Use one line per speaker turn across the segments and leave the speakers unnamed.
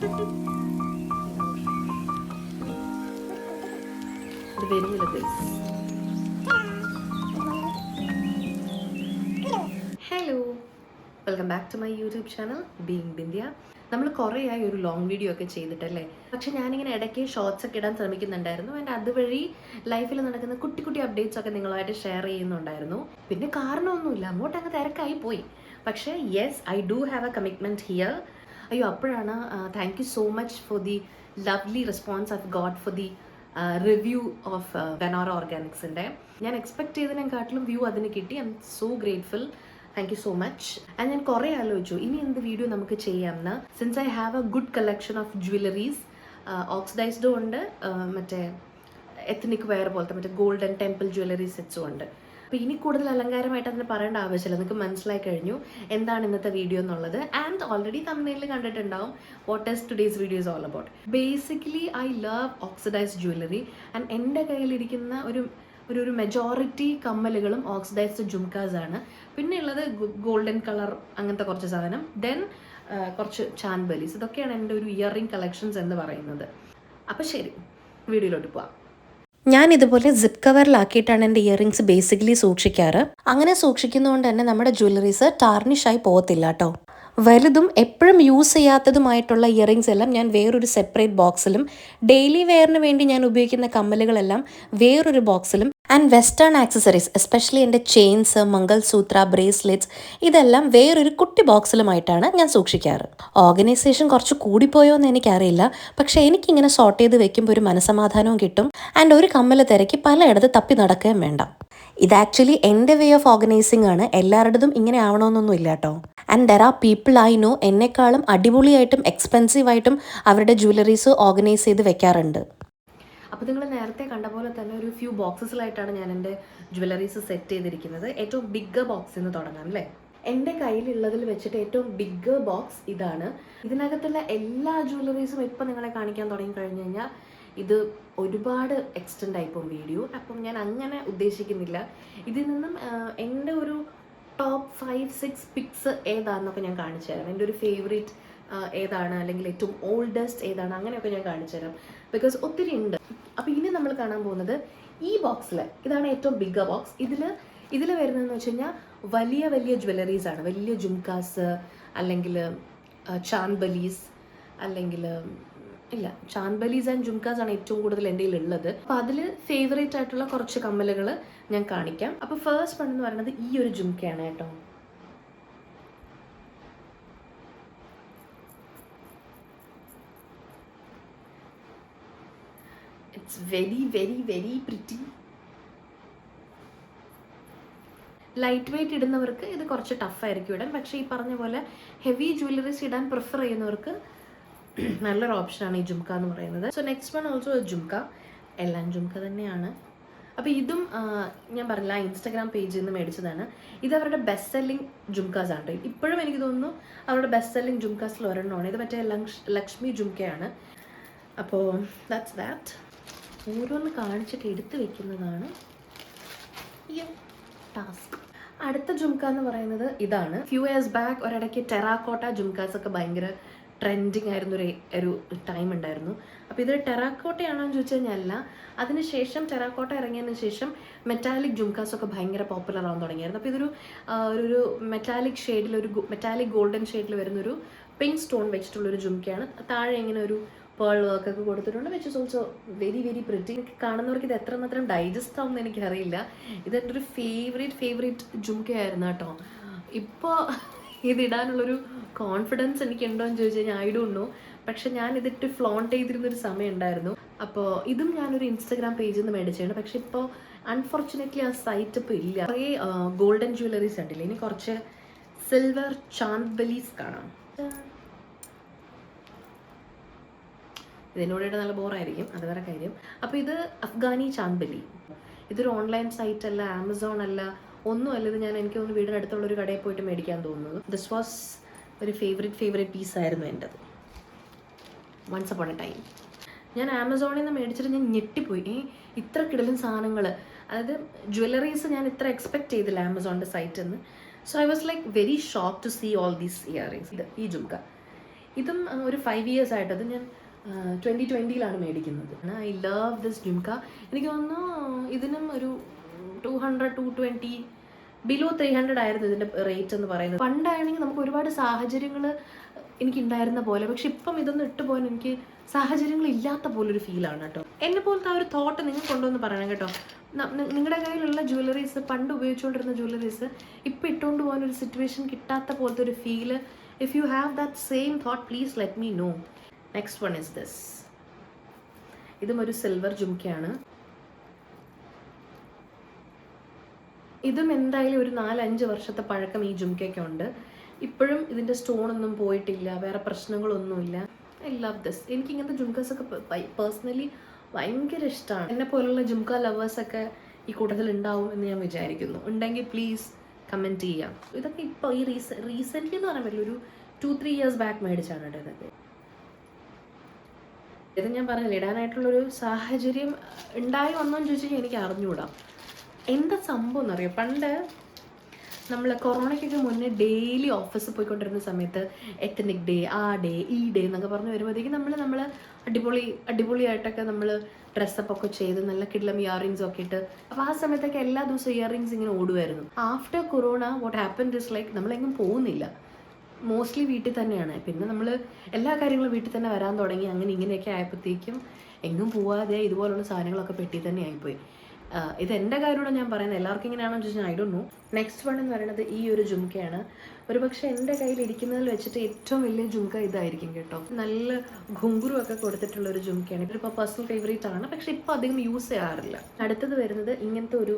ഇത് വരുന്നില്ല guys. Hello, welcome back to my YouTube channel being Bindhya. നമ്മൾ കുറേയായി ഒരു ലോങ് വീഡിയോ ഒക്കെ ചെയ്തിട്ടല്ലേ. പക്ഷെ ഞാനിങ്ങനെ ഇടയ്ക്ക് ഷോർട്സ് ഒക്കെ ഇടാൻ ശ്രമിക്കുന്നുണ്ടായിരുന്നു. ആൻഡ് അതുവഴി ലൈഫിൽ നടക്കുന്ന കുട്ടി കുട്ടി അപ്ഡേറ്റ്സ് ഒക്കെ നിങ്ങളുമായിട്ട് ഷെയർ ചെയ്യുന്നുണ്ടായിരുന്നു. പിന്നെ കാരണമൊന്നുമില്ല, അങ്ങോട്ട് അങ്ങ് തിരക്കായി പോയി. പക്ഷേ yes, I do have a commitment here. അയ്യോ, അപ്പോഴാണ് thank you so much for the lovely response I got for the review of Ganora ഓർഗാനിക്സിൻ്റെ. ഞാൻ എക്സ്പെക്ട് ചെയ്തതിനെക്കാട്ടിലും വ്യൂ അതിന് കിട്ടി. I am so grateful. Thank you so much. And ഞാൻ കുറേ ആലോചിച്ചു ഇനി എന്ത് വീഡിയോ നമുക്ക് ചെയ്യാമെന്ന്. Since I have a good collection of jewelleries, ഓക്സിഡൈസ്ഡും ഉണ്ട്, മറ്റേ എത്നിക് വെയർ പോലത്തെ മറ്റേ ഗോൾഡൻ ടെമ്പിൾ ജ്വല്ലറി സെറ്റ്സും ഉണ്ട്. അപ്പോൾ ഇനി കൂടുതൽ അലങ്കാരമായിട്ട് അതിന് പറയേണ്ട ആവശ്യമില്ല. നിങ്ങൾക്ക് മനസ്സിലായി കഴിഞ്ഞു എന്താണ് ഇന്നത്തെ വീഡിയോ എന്നുള്ളത്. ആൻഡ് ഓൾറെഡി തമ്മിൽ കണ്ടിട്ടുണ്ടാവും what is today's video is all about. Basically I love oxidised jewellery. And എൻ്റെ കയ്യിലിരിക്കുന്ന ഒരു മെജോറിറ്റി കമ്മലുകളും ഓക്സിഡൈസ്ഡ് ജുംകാസ് ആണ്. പിന്നെ ഉള്ളത് ഗോൾഡൻ കളർ അങ്ങനത്തെ കുറച്ച് സാധനം, ദെൻ കുറച്ച് ചാൻബലീസ്. ഇതൊക്കെയാണ് എൻ്റെ ഒരു ഇയറിംഗ് കളക്ഷൻസ് എന്ന് പറയുന്നത്. അപ്പം ശരി, വീഡിയോയിലോട്ട് പോവാം.
ഞാൻ ഇതുപോലെ സിപ്പ് കവറിലാക്കിയിട്ടാണ് എൻ്റെ ഇയറിങ്സ് ബേസിക്കലി സൂക്ഷിക്കാറ്. അങ്ങനെ സൂക്ഷിക്കുന്നതുകൊണ്ട് തന്നെ നമ്മുടെ ജ്വല്ലറീസ് ടാർണിഷായി പോകത്തില്ല കേട്ടോ. വലുതും എപ്പോഴും യൂസ് ചെയ്യാത്തതുമായിട്ടുള്ള ഇയറിങ്സ് എല്ലാം ഞാൻ വേറൊരു സെപ്പറേറ്റ് ബോക്സിലും, ഡെയിലി വെയറിന് വേണ്ടി ഞാൻ ഉപയോഗിക്കുന്ന കമ്മലുകളെല്ലാം വേറൊരു ബോക്സിലും, ആൻഡ് വെസ്റ്റേൺ ആക്സസറീസ് എസ്പെഷ്യലി എൻ്റെ ചെയിൻസ്, മംഗൾസൂത്ര, ബ്രേസ്ലെറ്റ്സ് ഇതെല്ലാം വേറൊരു കുട്ടി ബോക്സിലുമായിട്ടാണ് ഞാൻ സൂക്ഷിക്കാറ്. ഓർഗനൈസേഷൻ കുറച്ച് കൂടിപ്പോയോ എന്ന് എനിക്കറിയില്ല, പക്ഷേ എനിക്കിങ്ങനെ സോർട്ട് ചെയ്ത് വെക്കുമ്പോൾ ഒരു മനസ്സമാധാനവും കിട്ടും. ആൻഡ് ഒരു കമ്മൽ തിരക്കി പലയിടത്ത് തപ്പി നടക്കുകയും വേണ്ട. ഇത് ആക്ച്വലി എൻ്റെ വേ ഓഫ് ഓർഗനൈസിങ് ആണ്. എല്ലാവരുടേതും ഇങ്ങനെ ആവണമെന്നൊന്നും ഇല്ല കേട്ടോ. And there are people I know എന്നെക്കാളും അടിപൊളിയായിട്ടും എക്സ്പെൻസീവായിട്ടും അവരുടെ ജ്വല്ലറീസ് ഓർഗനൈസ് ചെയ്ത് വെക്കാറുണ്ട്.
അപ്പോൾ നിങ്ങൾ നേരത്തെ കണ്ട പോലെ തന്നെ ഒരു ഫ്യൂ ബോക്സസിലായിട്ടാണ് ഞാൻ എൻ്റെ ജ്വല്ലറീസ് സെറ്റ് ചെയ്തിരിക്കുന്നത്. ഏറ്റവും ബിഗ്ഗർ ബോക്സിൽ നിന്ന് തുടങ്ങാം അല്ലേ. എൻ്റെ കയ്യിലുള്ളതിൽ വെച്ചിട്ട് ഏറ്റവും ബിഗ്ഗർ ബോക്സ് ഇതാണ്. ഇതിനകത്തുള്ള എല്ലാ ജ്വല്ലറീസും ഇപ്പം നിങ്ങളെ കാണിക്കാൻ തുടങ്ങി കഴിഞ്ഞ് കഴിഞ്ഞാൽ ഇത് ഒരുപാട് എക്സ്റ്റെൻഡ് ആയിപ്പോൾ വീഡിയോ. അപ്പം ഞാൻ അങ്ങനെ ഉദ്ദേശിക്കുന്നില്ല. ഇതിൽ നിന്നും എൻ്റെ ഒരു ടോപ്പ് 5-6 പിക്സ് ഏതാണെന്നൊക്കെ ഞാൻ കാണിച്ചു തരാം. എൻ്റെ ഒരു ഫേവറേറ്റ് ഏതാണ്, അല്ലെങ്കിൽ ഏറ്റവും ഓൾഡസ്റ്റ് ഏതാണ്, അങ്ങനെയൊക്കെ ഞാൻ കാണിച്ചു തരാം. ബിക്കോസ് ഒത്തിരി ഉണ്ട്. അപ്പോൾ ഇനി നമ്മൾ കാണാൻ പോകുന്നത് ഈ ബോക്സിൽ, ഇതാണ് ഏറ്റവും ബിഗ്ഗർ ബോക്സ്. ഇതിൽ വരുന്നതെന്ന് വെച്ച് കഴിഞ്ഞാൽ വലിയ വലിയ ജ്വല്ലറീസ് ആണ്. വലിയ ജുംകാസ്, അല്ലെങ്കിൽ ചാൻബലീസ്, അല്ലെങ്കിൽ ചാൻബലീസ് ആൻഡ് ജുംകാസ് ആണ് ഏറ്റവും കൂടുതൽ എൻ്റെ ഉള്ളത്. അപ്പോൾ അതിൽ ഫേവറേറ്റ് ആയിട്ടുള്ള കുറച്ച് കമ്മലുകൾ ഞാൻ കാണിക്കാം. അപ്പോൾ ഫസ്റ്റ് വൺ എന്ന് പറയുന്നത് ഈ ഒരു ജുംക്കയാണ് കേട്ടോ. It's very very very pretty. Light weight ഇടുന്നവർക്ക് ഇത് കുറച്ച് ടഫായിരിക്കും ഇടാൻ. പക്ഷേ ഈ പറഞ്ഞ പോലെ ഹെവി ജ്വല്ലറീസ് ഇടാൻ പ്രിഫർ ചെയ്യുന്നവർക്ക് നല്ലൊരു ഓപ്ഷനാണ് ഈ ജുംക്ക എന്ന് പറയുന്നത്. So next one also jhumka. എല്ലാം ജുംക്ക തന്നെയാണ്. അപ്പോൾ ഇതും ഞാൻ പറഞ്ഞില്ല, ഇൻസ്റ്റാഗ്രാം പേജിൽ നിന്ന് മേടിച്ചതാണ്. ഇത് അവരുടെ ബെസ്റ്റ് സെല്ലിംഗ് ജുംക്കാസ് ആണ്. ഇപ്പോഴും എനിക്ക് തോന്നുന്നു അവരുടെ ബെസ്റ്റ് സെല്ലിംഗ് ജുംക്കാസിൽ ഒരെണ്ണമാണ്. ഇത് മറ്റേ ലക്ഷ്മി ജുംക്കയാണ്. അപ്പോൾ ദാറ്റ്സ് ദാറ്റ്. ഓരോന്ന് കാണിച്ചിട്ട് എടുത്ത് വെക്കുന്നതാണ് ഈ ടാസ്ക്. അടുത്ത ജുംക്ക എന്ന് പറയുന്നത് ഇതാണ്. ഫ്യൂ ഇയേഴ്സ് ബാക്ക് ഒരിടയ്ക്ക് ടെറാക്കോട്ട ജുംക്കാസ് ഒക്കെ ഭയങ്കര ട്രെൻഡിങ് ആയിരുന്ന ഒരു ടൈം ഉണ്ടായിരുന്നു. അപ്പോൾ ഇത് ടെറാക്കോട്ടയാണോ എന്ന് ചോദിച്ചു കഴിഞ്ഞാൽ അല്ല. അതിനുശേഷം ടെറാക്കോട്ട ഇറങ്ങിയതിന് ശേഷം മെറ്റാലിക് ജുംക്കാസ് ഒക്കെ ഭയങ്കര പോപ്പുലർ ആവാൻ തുടങ്ങിയായിരുന്നു. അപ്പോൾ ഇതൊരു മെറ്റാലിക് ഷെയ്ഡിൽ, മെറ്റാലിക് ഗോൾഡൻ ഷെയ്ഡിൽ വരുന്നൊരു പിങ്ക് സ്റ്റോൺ വെച്ചിട്ടുള്ളൊരു ജുംക്കയാണ്. താഴെ ഇങ്ങനെ ഒരു പേൾ വർക്കൊക്കെ കൊടുത്തിട്ടുണ്ട്, which is also very very pretty. കാണുന്നവർക്ക് ഇത് എത്രമാത്രം ഡൈജസ്റ്റ് ആവും എന്ന് എനിക്കറിയില്ല. ഇതെൻ്റെ ഒരു ഫേവറേറ്റ് ജുംക്കയായിരുന്നു കേട്ടോ. ഇപ്പോൾ ഇതിടാനുള്ളൊരു കോൺഫിഡൻസ് എനിക്കുണ്ടോ എന്ന് ചോദിച്ചു കഴിഞ്ഞാൽ ഐ ഡോണ്ട് നോ. പക്ഷെ ഞാൻ ഇതിട്ട് ഫ്ലോണ്ട് ചെയ്തിരുന്നൊരു സമയം ഉണ്ടായിരുന്നു. അപ്പോൾ ഇതും ഞാനൊരു ഇൻസ്റ്റാഗ്രാം പേജിൽ നിന്ന് മേടിച്ചാണ്. പക്ഷെ ഇപ്പോൾ അൺഫോർച്ചുനേറ്റ്ലി ആ സൈറ്റ് ഇപ്പോൾ ഇല്ല. കുറേ ഗോൾഡൻ ജ്വല്ലറീസ് ഉണ്ടല്ലോ. ഇനി കുറച്ച് സിൽവർ ചാൻബലീസ് കാണാം. ഇതിനോട് നല്ല ബോറായിരിക്കും, അത് വേറെ കാര്യം. അപ്പോൾ ഇത് അഫ്ഗാനി ചാൻബലി. ഇതൊരു ഓൺലൈൻ സൈറ്റ് അല്ല, ആമസോൺ അല്ല, ഒന്നുമല്ല. ഇത് എനിക്ക് തോന്നുന്നു വീടിനടുത്തുള്ളൊരു കടയിൽ പോയിട്ട് മേടിക്കാൻ തോന്നുന്നത്. ദിസ് വാസ് ഒരു ഫേവറേറ്റ് പീസായിരുന്നു എൻ്റെത് വൺസ് അപ്പോൺ എ ടൈം. ഞാൻ ആമസോണിൽ നിന്ന് മേടിച്ചിട്ട് ഞാൻ ഞെട്ടിപ്പോയി. ഇത്ര കിടലും സാധനങ്ങൾ, അതായത് ജ്വല്ലറീസ് ഞാൻ ഇത്ര എക്സ്പെക്ട് ചെയ്തില്ല ആമസോണിൻ്റെ സൈറ്റിൽ നിന്ന്. So I was like very shock to see all these earrings. ഈ ജുംക്ക ഇതും ഒരു 5 years ആയിട്ട്, അത് ഞാൻ 2020 മേടിക്കുന്നത്. I love this jhumka. എനിക്ക് തോന്നുന്നു ഇതിനും ഒരു 200-220 ബിലോ 300 ആയിരുന്നു ഇതിൻ്റെ റേറ്റ് എന്ന് പറയുന്നത്. പണ്ടാണെങ്കിൽ നമുക്ക് ഒരുപാട് സാഹചര്യങ്ങൾ എനിക്കുണ്ടായിരുന്ന പോലെ, പക്ഷെ ഇപ്പം ഇതൊന്നും ഇട്ട് പോകാൻ എനിക്ക് സാഹചര്യങ്ങൾ ഇല്ലാത്ത പോലൊരു ഫീലാണ് കേട്ടോ. എന്നെ പോലത്തെ ആ ഒരു തോട്ട് നിങ്ങൾ കൊണ്ടുവന്ന് പറയണം കേട്ടോ. നിങ്ങളുടെ കയ്യിലുള്ള ജ്വല്ലറീസ്, പണ്ട് ഉപയോഗിച്ചുകൊണ്ടിരുന്ന ജ്വല്ലറീസ് ഇപ്പം ഇട്ടുകൊണ്ട് പോകാൻ ഒരു സിറ്റുവേഷൻ കിട്ടാത്ത പോലത്തെ ഒരു feel, if you have that same thought please let me know. Next one is this. ഇതും ഒരു സിൽവർ ജുംക്കയാണ്. ഇതും എന്തായാലും ഒരു 4-5 വർഷത്തെ പഴക്കം ഈ ജുംക്കയ്ക്ക് ഉണ്ട്. ഇപ്പോഴും ഇതിൻ്റെ സ്റ്റോണൊന്നും പോയിട്ടില്ല, വേറെ പ്രശ്നങ്ങളൊന്നുമില്ല. I love this. എനിക്ക് ഇങ്ങനത്തെ ജുംക്കാസൊക്കെ പേഴ്സണലി ഭയങ്കര ഇഷ്ടമാണ്. എന്നെ പോലുള്ള ജുംക്ക ലവേഴ്സൊക്കെ ഈ കൂട്ടത്തിൽ ഉണ്ടാവും എന്ന് ഞാൻ വിചാരിക്കുന്നു. ഉണ്ടെങ്കിൽ പ്ലീസ് കമൻറ്റ് ചെയ്യാം. ഇതൊക്കെ ഇപ്പോൾ ഈ റീസെൻ്റ്ലി എന്ന് പറയാൻ പറ്റില്ല, ഒരു 2-3 years ബാക്ക് മേടിച്ചാണ് കേട്ടോ ഇതൊക്കെ. ഇത് ഞാൻ പറഞ്ഞില്ല, ഇടാനായിട്ടുള്ളൊരു സാഹചര്യം ഉണ്ടായി വന്നോന്ന് ചോദിച്ചു കഴിഞ്ഞാൽ എനിക്ക് അറിഞ്ഞുകൂടാം. എന്താ സംഭവം എന്നറിയാം, പണ്ട് നമ്മൾ കൊറോണയ്ക്കൊക്കെ മുന്നേ ഡെയിലി ഓഫീസിൽ പോയിക്കൊണ്ടിരുന്ന സമയത്ത് എത്തനിക് ഡേ, ആ ഡേ, ഈ ഡേ എന്നൊക്കെ പറഞ്ഞ് വരുമ്പോഴത്തേക്കും നമ്മൾ അടിപൊളിയായിട്ടൊക്കെ നമ്മൾ ഡ്രസ്സപ്പ് ഒക്കെ ചെയ്ത് നല്ല കിഡ്ലം ഇയറിങ്സ് ഒക്കെ ഇട്ട്, അപ്പോൾ ആ സമയത്തൊക്കെ എല്ലാ ദിവസവും ഇയറിങ്സ് ഇങ്ങനെ ഓടുമായിരുന്നു. After corona what happen is like നമ്മളെങ്ങും പോകുന്നില്ല, മോസ്റ്റ്ലി വീട്ടിൽ തന്നെയാണ്. പിന്നെ നമ്മൾ എല്ലാ കാര്യങ്ങളും വീട്ടിൽ തന്നെ വരാൻ തുടങ്ങി. അങ്ങനെ ഇങ്ങനെയൊക്കെ ആയപ്പോഴത്തേക്കും എങ്ങും പോവാതെ ഇതുപോലുള്ള സാധനങ്ങളൊക്കെ പെട്ടി തന്നെ ആയിപ്പോയി. ഇത് എൻ്റെ കാര്യമാണ് ഞാൻ പറയുന്നത്, എല്ലാവർക്കും ഇങ്ങനെയാണെന്ന് ചോദിച്ചാൽ I don't know. Next one എന്ന് പറയുന്നത് ഈ ഒരു ജുംക്കയാണ്. ഒരുപക്ഷെ എൻ്റെ കയ്യിൽ ഇരിക്കുന്നതിൽ വെച്ചിട്ട് ഏറ്റവും വലിയ ജുംക്ക ഇതായിരിക്കും കേട്ടോ. നല്ല ഘുങ്കുരു ഒക്കെ കൊടുത്തിട്ടുള്ള ഒരു ജുംക്കയാണ്. ഇതിപ്പോൾ പേഴ്സണൽ ഫേവറേറ്റ് ആണ്, പക്ഷെ ഇപ്പോൾ അധികം യൂസ് ചെയ്യാറില്ല. അടുത്തത് വരുന്നത് ഇങ്ങനത്തെ ഒരു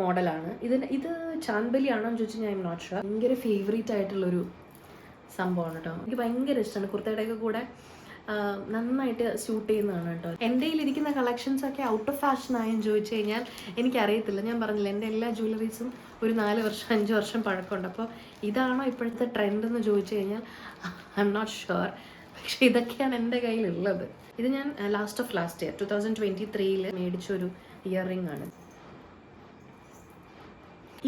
മോഡലാണ്. ഇത് ചാന്ദബലി ആണോ എന്ന് ചോദിച്ചാൽ ഞാൻ നോട്ട് ഷുവർ. ഭയങ്കര ഫേവറേറ്റ് ആയിട്ടുള്ളൊരു സംഭവമാണ് കേട്ടോ. എനിക്ക് ഭയങ്കര ഇഷ്ടമാണ്. കുർത്തയുടെയൊക്കെ കൂടെ നന്നായിട്ട് സ്യൂട്ട് ചെയ്യുന്നതാണ് കേട്ടോ. എൻ്റെ കയ്യിലിരിക്കുന്ന കളക്ഷൻസൊക്കെ ഔട്ട് ഓഫ് ഫാഷൻ ആയെന്ന് ചോദിച്ചു കഴിഞ്ഞാൽ എനിക്കറിയത്തില്ല. ഞാൻ പറഞ്ഞില്ല, എൻ്റെ എല്ലാ ജ്വല്ലറീസും ഒരു 4-5 വർഷം പഴക്കമുണ്ട്. അപ്പോൾ ഇതാണോ ഇപ്പോഴത്തെ ട്രെൻഡ് എന്ന് ചോദിച്ചു കഴിഞ്ഞാൽ ഐ എം നോട്ട് ഷുവർ. പക്ഷേ ഇതൊക്കെയാണ് എൻ്റെ കയ്യിലുള്ളത്. ഇത് ഞാൻ ലാസ്റ്റ് ഇയർ 2023 മേടിച്ചൊരു ഇയർ റിംഗ് ആണ്.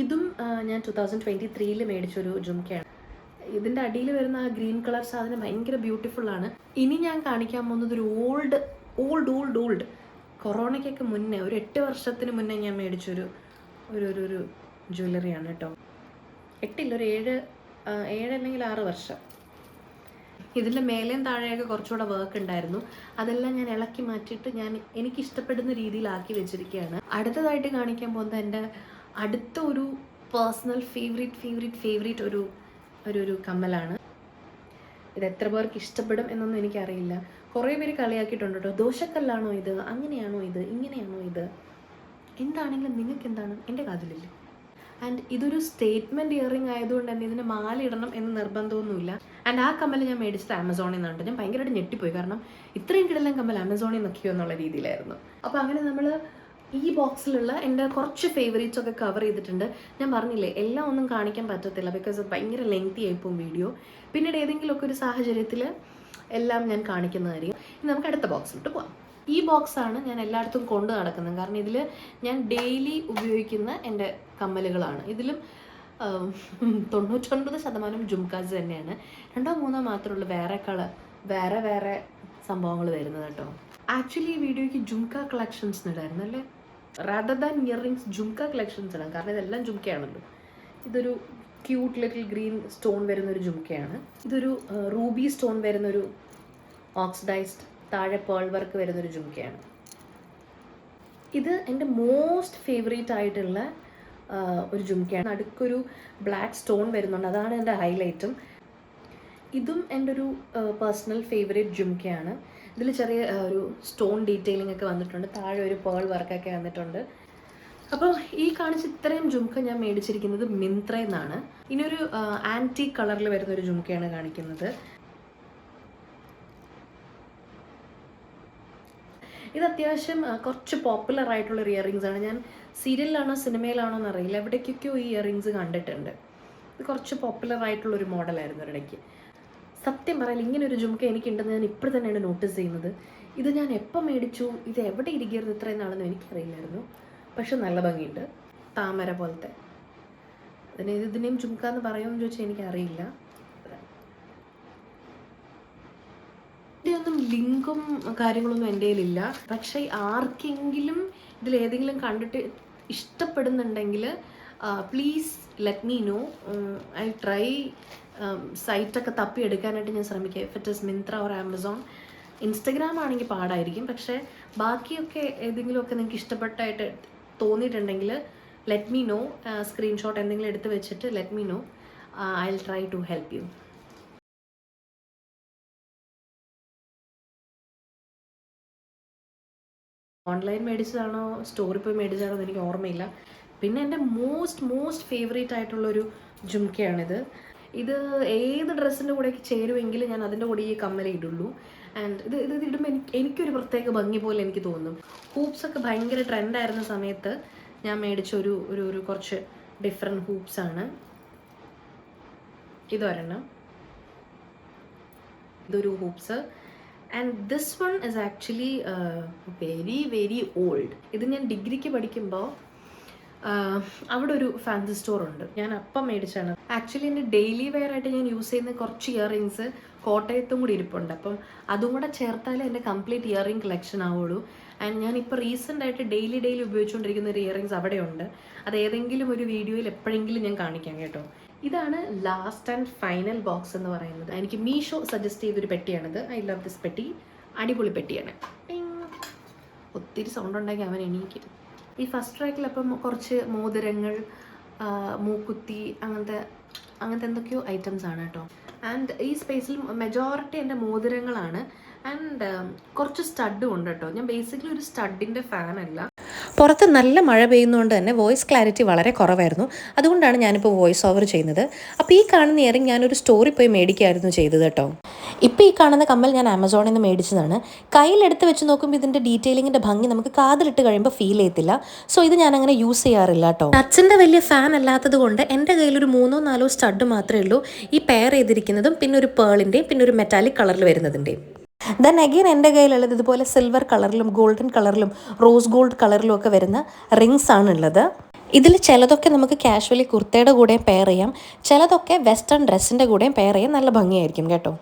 ഇതും ഞാൻ 2023 മേടിച്ചൊരു ജുംക്കയാണ്. ഇതിൻ്റെ അടിയിൽ വരുന്ന ആ ഗ്രീൻ കളർ സാധനം ഭയങ്കര ബ്യൂട്ടിഫുൾ ആണ്. ഇനി ഞാൻ കാണിക്കാൻ പോകുന്നത് ഒരു ഓൾഡ് കൊറോണയ്ക്കൊക്കെ മുന്നേ, ഒരു 8 വർഷത്തിന് മുന്നേ ഞാൻ മേടിച്ചൊരു ഒരു ജ്വല്ലറിയാണ് കേട്ടോ. 8 ഒരു 7 അല്ലെങ്കിൽ 6 വർഷം. ഇതിൻ്റെ മേലേയും താഴെയൊക്കെ കുറച്ചുകൂടെ വർക്ക് ഉണ്ടായിരുന്നു. അതെല്ലാം ഞാൻ ഇളക്കി മാറ്റിയിട്ട് എനിക്ക് ഇഷ്ടപ്പെടുന്ന രീതിയിലാക്കി വെച്ചിരിക്കുകയാണ്. അടുത്തതായിട്ട് കാണിക്കാൻ പോകുന്നത് എൻ്റെ അടുത്ത ഒരു പേഴ്സണൽ ഫേവറേറ്റ് ഒരു കമ്മലാണ്. ഇത് എത്ര പേർക്ക് ഇഷ്ടപ്പെടും എന്നൊന്നും എനിക്കറിയില്ല. കുറേ പേര് കളിയാക്കിയിട്ടുണ്ട് കേട്ടോ. ദോശക്കല്ലാണോ ഇത്, അങ്ങനെയാണോ ഇത്, ഇങ്ങനെയാണോ ഇത്, എന്താണെങ്കിലും നിങ്ങൾക്ക് എന്താണ്, എൻ്റെ കാതിലില്ല. ആൻഡ് ഇതൊരു സ്റ്റേറ്റ്മെൻറ്റ് ഇയറിംഗ് ആയതുകൊണ്ട് തന്നെ ഇതിന് മാല ഇടണം എന്ന് നിർബന്ധമൊന്നുമില്ല. ആൻഡ് ആ കമ്മൽ ഞാൻ മേടിച്ചത് ആമസോണിൽ നിന്നുണ്ട്. ഞാൻ ഭയങ്കരമായിട്ട് ഞെട്ടിപ്പോയി, കാരണം ഇത്രയും കിടലൻ കമ്മൽ ആമസോണിൽ നിന്നൊക്കെയോ എന്നുള്ള രീതിയിലായിരുന്നു. അപ്പോൾ അങ്ങനെ നമ്മൾ ഈ ബോക്സിലുള്ള എൻ്റെ കുറച്ച് ഫേവറേറ്റ്സ് ഒക്കെ കവർ ചെയ്തിട്ടുണ്ട്. ഞാൻ പറഞ്ഞില്ലേ, എല്ലാം ഒന്നും കാണിക്കാൻ പറ്റത്തില്ല, ബിക്കോസ് ഭയങ്കര ലെങ്തി ആയിപ്പോവും വീഡിയോ. പിന്നീട് ഏതെങ്കിലുമൊക്കെ ഒരു സാഹചര്യത്തിൽ എല്ലാം ഞാൻ കാണിക്കുന്നതായിരിക്കും. ഇനി നമുക്ക് അടുത്ത ബോക്സിലോട്ട് പോകാം. ഈ ബോക്സാണ് ഞാൻ എല്ലായിടത്തും കൊണ്ട് നടക്കുന്നത്, കാരണം ഇതിൽ ഞാൻ ഡെയിലി ഉപയോഗിക്കുന്ന എൻ്റെ കമ്മലുകളാണ്. ഇതിലും 99% ജുംക്കാസ് തന്നെയാണ്. 2-3 മാത്രമുള്ള വേറെ സംഭവങ്ങൾ വരുന്നത് കേട്ടോ. ആക്ച്വലി ഈ വീഡിയോയ്ക്ക് ജുംക്ക കളക്ഷൻസ് ഇടായിരുന്നു അല്ലേ, rather than earrings jhumka collections ഇടാം, കാരണം ഇതെല്ലാം ജുംക്കയാണല്ലോ. ഇതൊരു ക്യൂട്ട് ലിറ്റിൽ ഗ്രീൻ സ്റ്റോൺ വരുന്നൊരു ജുംക്കയാണ്. ഇതൊരു റൂബി സ്റ്റോൺ വരുന്നൊരു ഓക്സിഡൈസ്ഡ് താഴെ പേൾ വർക്ക് വരുന്നൊരു ജുംക്കയാണ്. ഇത് എൻ്റെ മോസ്റ്റ് ഫേവറേറ്റ് ആയിട്ടുള്ള ഒരു ജുംക്കയാണ്. നടുക്കൊരു ബ്ലാക്ക് സ്റ്റോൺ വരുന്നുണ്ട്, അതാണ് എൻ്റെ ഹൈലൈറ്റും. ഇതും എൻ്റെ ഒരു പേഴ്സണൽ ഫേവറേറ്റ് ജുംക്കയാണ്. ഇതിൽ ചെറിയ ഒരു സ്റ്റോൺ ഡീറ്റെയിലിംഗ് ഒക്കെ വന്നിട്ടുണ്ട്, താഴെ ഒരു പേൾ വർക്കൊക്കെ വന്നിട്ടുണ്ട്. അപ്പോൾ ഈ കാണിച്ച ഇത്രയും ജുംക്ക ഞാൻ മേടിച്ചിരിക്കുന്നത് മിന്ത്രയിൽ നിന്നാണ്. ഇനിയൊരു ആൻറ്റി കളറിൽ വരുന്നൊരു ജുംക്കയാണ് കാണിക്കുന്നത്. ഇത് അത്യാവശ്യം കുറച്ച് പോപ്പുലർ ആയിട്ടുള്ള ഇയറിങ്സ് ആണ്. ഞാൻ സീരിയലിലാണോ സിനിമയിലാണോ എന്നറിയില്ല, എവിടേക്കൊക്കെയോ ഈ ഇയറിങ്സ് കണ്ടിട്ടുണ്ട്. ഇത് കുറച്ച് പോപ്പുലർ ആയിട്ടുള്ളൊരു മോഡലായിരുന്നു ഒരിടയ്ക്ക്. സത്യം പറയാൻ ഇങ്ങനെ ഒരു ജുംക്ക എനിക്കുണ്ടെന്ന് ഞാൻ ഇപ്പോൾ തന്നെയാണ് നോട്ടീസ് ചെയ്യുന്നത്. ഇത് ഞാൻ എപ്പോൾ മേടിച്ചു, ഇത് എവിടെ ഇരിക്കരുത് ഇത്രയും നാളെന്ന് എനിക്കറിയില്ലായിരുന്നു. പക്ഷെ നല്ല ഭംഗിയുണ്ട്, താമര പോലത്തെ. ഇതിനെയും ജുംക്ക എന്ന് പറയുമെന്ന് ചോദിച്ചാൽ എനിക്കറിയില്ല. ഇതിൻ്റെ ഒന്നും ലിങ്കും കാര്യങ്ങളൊന്നും എൻ്റെ കയ്യിലില്ല. പക്ഷേ ആർക്കെങ്കിലും ഇതിലേതെങ്കിലും കണ്ടിട്ട് ഇഷ്ടപ്പെടുന്നുണ്ടെങ്കിൽ please let me know. I try സൈറ്റൊക്കെ തപ്പിയെടുക്കാനായിട്ട് ഞാൻ ശ്രമിക്കുക. If it is Myntra or Amazon. Instagram ആണെങ്കിൽ പാടായിരിക്കും. പക്ഷേ ബാക്കിയൊക്കെ ഏതെങ്കിലുമൊക്കെ നിങ്ങൾക്ക് ഇഷ്ടപ്പെട്ടായിട്ട് തോന്നിയിട്ടുണ്ടെങ്കിൽ ലെറ്റ് മീ നോ. സ്ക്രീൻഷോട്ട് എന്തെങ്കിലും എടുത്ത് വെച്ചിട്ട് let me know. I will try to help you. Online മേടിച്ചതാണോ സ്റ്റോറിൽ പോയി മേടിച്ചതാണോ എന്ന് എനിക്ക് ഓർമ്മയില്ല. പിന്നെ എൻ്റെ മോസ്റ്റ് ഫേവറേറ്റ് ആയിട്ടുള്ളൊരു ജുംക്കയാണിത്. ഇത് ഏത് ഡ്രസ്സിൻ്റെ കൂടെയൊക്കെ ചേരുമെങ്കിൽ ഞാൻ അതിൻ്റെ കൂടെ ഈ കമ്മലേ ഇടുള്ളൂ. ആൻഡ് ഇത് ഇടുമ്പോൾ എനിക്കൊരു പ്രത്യേക ഭംഗി പോലെ എനിക്ക് തോന്നും. ഹൂപ്സൊക്കെ ഭയങ്കര ട്രെൻഡായിരുന്ന സമയത്ത് ഞാൻ മേടിച്ച ഒരു കുറച്ച് ഡിഫറെൻറ്റ് ഹൂപ്സാണ്. ഇതൊരെണ്ണം, ഇതൊരു hoops. And this one is actually very old. ഇത് ഞാൻ ഡിഗ്രിക്ക് പഠിക്കുമ്പോൾ അവിടെ ഒരു ഫാൻസി സ്റ്റോർ ഉണ്ട്, ഞാൻ അപ്പം മേടിച്ചാണ്. ആക്ച്വലി എൻ്റെ ഡെയിലി വെയർ ആയിട്ട് ഞാൻ യൂസ് ചെയ്യുന്ന കുറച്ച് ഇയറിങ്സ് കോട്ടയത്തും കൂടി ഇരിപ്പുണ്ട്. അപ്പം അതും കൂടെ ചേർത്താലേ എൻ്റെ കംപ്ലീറ്റ് ഇയറിംഗ് കളക്ഷൻ ആവുള്ളൂ. ആൻഡ് ഞാനിപ്പോൾ റീസെൻ്റായിട്ട് ഡെയിലി ഉപയോഗിച്ചുകൊണ്ടിരിക്കുന്ന ഒരു ഇയറിങ്സ് അവിടെയുണ്ട്. അത് ഏതെങ്കിലും ഒരു വീഡിയോയിൽ എപ്പോഴെങ്കിലും ഞാൻ കാണിക്കാം കേട്ടോ. ഇതാണ് ലാസ്റ്റ് ആൻഡ് ഫൈനൽ ബോക്സ് എന്ന് പറയുന്നത്. എനിക്ക് മീഷോ സജസ്റ്റ് ചെയ്തൊരു പെട്ടിയാണിത്. ഐ ലവ് ദിസ് പെട്ടി. അടിപൊളി പെട്ടിയാണ്. ഒത്തിരി സൗണ്ട് ഉണ്ടാക്കി അവൻ എണീക്കും. ഈ ഫസ്റ്റ് ട്രാക്കിൽ അപ്പം കുറച്ച് മോതിരങ്ങൾ, മൂക്കുത്തി, അങ്ങനത്തെ എന്തൊക്കെയോ ഐറ്റംസ് ആണ് കേട്ടോ. ആൻഡ് ഈ സ്പേസിൽ മെജോറിറ്റി എൻ്റെ മോതിരങ്ങളാണ്. ആൻഡ് കുറച്ച് സ്റ്റഡും ഉണ്ട് കേട്ടോ. ഞാൻ ബേസിക്കലി ഒരു സ്റ്റഡിൻ്റെ ഫാനല്ല.
പുറത്ത് നല്ല മഴ പെയ്യുന്നതുകൊണ്ട് തന്നെ വോയിസ് ക്ലാരിറ്റി വളരെ കുറവായിരുന്നു. അതുകൊണ്ടാണ് ഞാനിപ്പോൾ വോയിസ് ഓവർ ചെയ്യുന്നത്. അപ്പോൾ ഈ കാണുന്ന ഇയറിംഗ് ഞാനൊരു സ്റ്റോറിൽ പോയി മേടിക്കുകയായിരുന്നു ചെയ്തത് കേട്ടോ. ഇപ്പോൾ ഈ കാണുന്ന കമ്മൽ ഞാൻ ആമസോണിൽ നിന്ന് മേടിച്ചതാണ്. കയ്യിലെടുത്ത് വെച്ച് നോക്കുമ്പോൾ ഇതിൻ്റെ ഡീറ്റെയിലിങ്ങിൻ്റെ ഭംഗി നമുക്ക് കാതിലിട്ട് കഴിയുമ്പോൾ ഫീൽ ചെയ്യത്തില്ല. സോ ഇത് ഞാൻ അങ്ങനെ യൂസ് ചെയ്യാറില്ല കേട്ടോ. ടച്ചിൻ്റെ വലിയ ഫാൻ അല്ലാത്തത് കൊണ്ട് എൻ്റെ കയ്യിലൊരു 3-4 സ്റ്റഡ് മാത്രമേ ഉള്ളൂ. ഈ പെയർ ചെയ്തിരിക്കുന്നതും പിന്നെ ഒരു പേളിൻ്റെയും പിന്നെ ഒരു മെറ്റാലിക് കളറിൽ വരുന്നതിൻ്റെയും. ദെൻ അഗെയിൻ എൻ്റെ കയ്യിലുള്ളത് ഇതുപോലെ സിൽവർ കളറിലും ഗോൾഡൻ കളറിലും റോസ് ഗോൾഡ് കളറിലും ഒക്കെ വരുന്ന റിങ്സ് ആണുള്ളത്. ഇതിൽ ചിലതൊക്കെ നമുക്ക് കാഷ്വലി കുർത്തയുടെ കൂടെയും പെയർ ചെയ്യാം, ചിലതൊക്കെ വെസ്റ്റേൺ ഡ്രസ്സിൻ്റെ കൂടെയും പെയർ ചെയ്യാൻ നല്ല ഭംഗിയായിരിക്കും കേട്ടോ.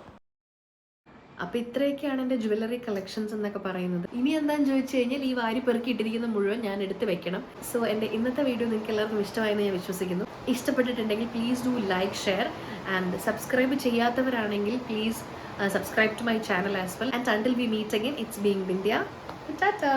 അപ്പോൾ ഇത്രയൊക്കെയാണ് എൻ്റെ ജ്വല്ലറി കളക്ഷൻസ് എന്നൊക്കെ പറയുന്നത്. ഇനി എന്താണെന്ന് ചോദിച്ചു കഴിഞ്ഞാൽ ഈ വാരി പെറുക്കി ഇട്ടിരിക്കുന്ന മുഴുവൻ ഞാൻ എടുത്ത് വെക്കണം. സോ എൻ്റെ ഇന്നത്തെ വീഡിയോ നിങ്ങൾക്ക് എല്ലാവർക്കും ഇഷ്ടമായെന്ന് ഞാൻ വിശ്വസിക്കുന്നു. ഇഷ്ടപ്പെട്ടിട്ടുണ്ടെങ്കിൽ please do like, share and subscribe ചെയ്യാത്തവരാണെങ്കിൽ please subscribe to my channel as well. And until we meet again, it's being Bindya. Tata.